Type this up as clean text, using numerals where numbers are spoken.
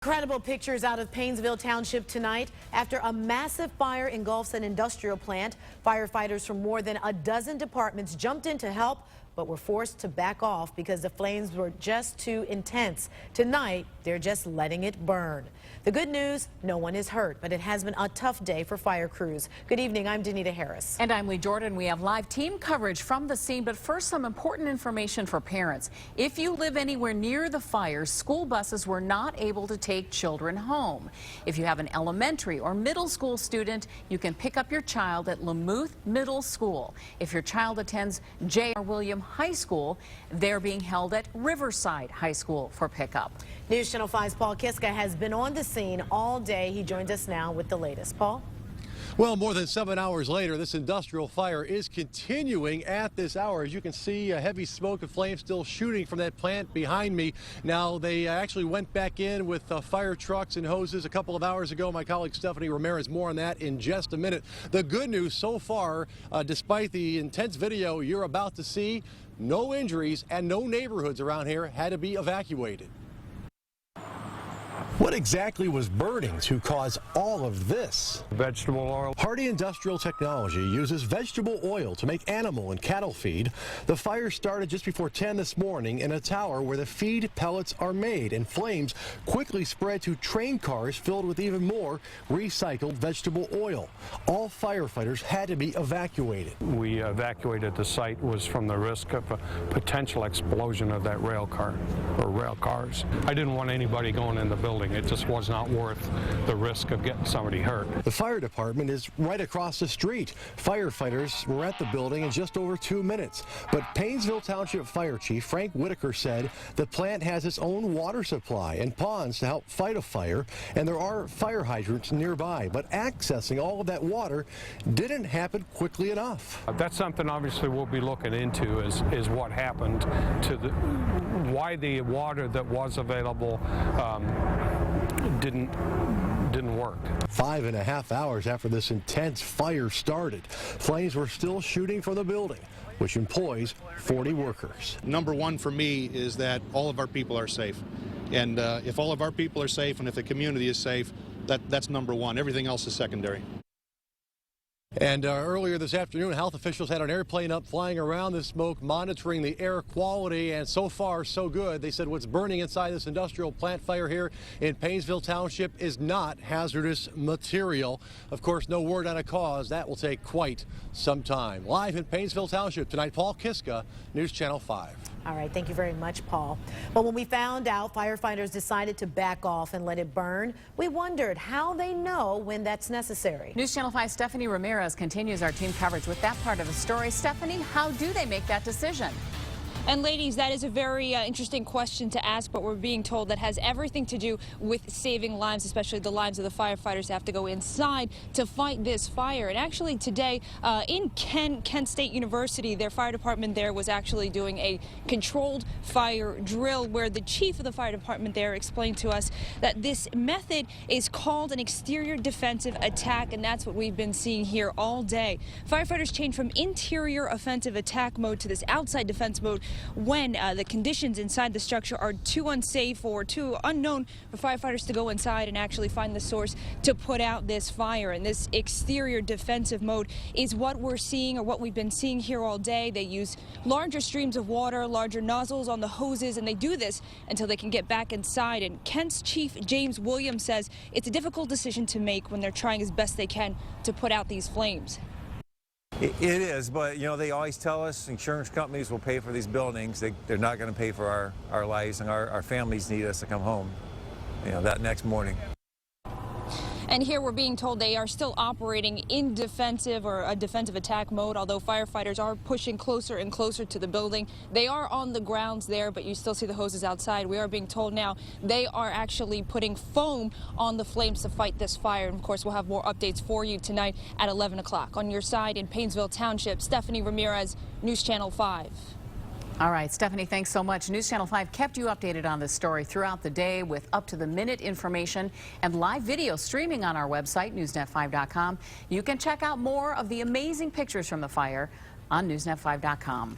Incredible pictures out of Painesville Township tonight. After a massive fire engulfs an industrial plant, firefighters from more than a dozen departments jumped in to help, but were forced to back off because the flames were just too intense. Tonight, they're just letting it burn. The good news, no one is hurt, but it has been a tough day for fire crews. Good evening, I'm Danita Harris. And I'm Lee Jordan. We have live team coverage from the scene, but first some important information for parents. If you live anywhere near the fire, school buses were not able to take children home. If you have an elementary or middle school student, you can pick up your child at Lamouth Middle School. If your child attends J.R. William High School, they're being held at Riverside High School for pickup. News Channel 5's Paul Kiska has been on the scene all day. He joins us now with the latest. Paul? Well, more than 7 hours later, this industrial fire is continuing at this hour. As you can see, a heavy smoke and flames still shooting from that plant behind me. Now, they actually went back in with fire trucks and hoses a couple of hours ago. My colleague Stephanie Ramirez, more on that in just a minute. The good news so far, despite the intense video you're about to see, no injuries and no neighborhoods around here had to be evacuated. What exactly was burning to cause all of this? Vegetable oil. Hardy Industrial Technology uses vegetable oil to make animal and cattle feed. The fire started just before 10 this morning in a tower where the feed pellets are made, and flames quickly spread to train cars filled with even more recycled vegetable oil. All firefighters had to be evacuated. We evacuated the site was from the risk of a potential explosion of that rail car or rail cars. I didn't want anybody going in the building. It just was not worth the risk of getting somebody hurt. The fire department is right across the street. Firefighters were at the building in just over 2 minutes. But Painesville Township Fire Chief Frank Whitaker said the plant has its own water supply and ponds to help fight a fire, and there are fire hydrants nearby. But accessing all of that water didn't happen quickly enough. That's something obviously we'll be looking into is what happened to why the water that was available didn't work. 5.5 hours after this intense fire started, flames were still shooting from the building, which employs 40 workers. Number one for me is that all of our people are safe. And if all of our people are safe and if the community is safe, that's number one. Everything else is secondary. And earlier this afternoon, health officials had an airplane up flying around the smoke, monitoring the air quality, and so far, so good. They said what's burning inside this industrial plant fire here in Painesville Township is not hazardous material. Of course, no word on a cause. That will take quite some time. Live in Painesville Township tonight, Paul Kiska, News Channel 5. All right, thank you very much, Paul. Well, when we found out firefighters decided to back off and let it burn, we wondered how they know when that's necessary. News Channel 5 Stephanie Ramirez continues our team coverage with that part of the story. Stephanie, how do they make that decision? And ladies, that is a very interesting question to ask, but we're being told that has everything to do with saving lives, especially the lives of the firefighters who have to go inside to fight this fire. And actually today in Kent State University, their fire department there was actually doing a controlled fire drill where the chief of the fire department there explained to us that this method is called an exterior defensive attack, and that's what we've been seeing here all day. Firefighters change from interior offensive attack mode to this outside defense mode when the conditions inside the structure are too unsafe or too unknown for firefighters to go inside and actually find the source to put out this fire. And this exterior defensive mode is what we're seeing, or what we've been seeing here all day. They use larger streams of water, larger nozzles on the hoses, and they do this until they can get back inside. And Kent's Chief James Williams says it's a difficult decision to make when they're trying as best they can to put out these flames. It is, but you know, they always tell us insurance companies will pay for these buildings. They're not going to pay for our lives, and our families need us to come home, you know, that next morning. And here we're being told they are still operating in defensive or a defensive attack mode, although firefighters are pushing closer and closer to the building. They are on the grounds there, but you still see the hoses outside. We are being told now they are actually putting foam on the flames to fight this fire. And of course, we'll have more updates for you tonight at 11 o'clock. On your side in Painesville Township, Stephanie Ramirez, News Channel 5. All right, Stephanie, thanks so much. News Channel 5 kept you updated on this story throughout the day with up-to-the-minute information and live video streaming on our website, newsnet5.com. You can check out more of the amazing pictures from the fire on newsnet5.com.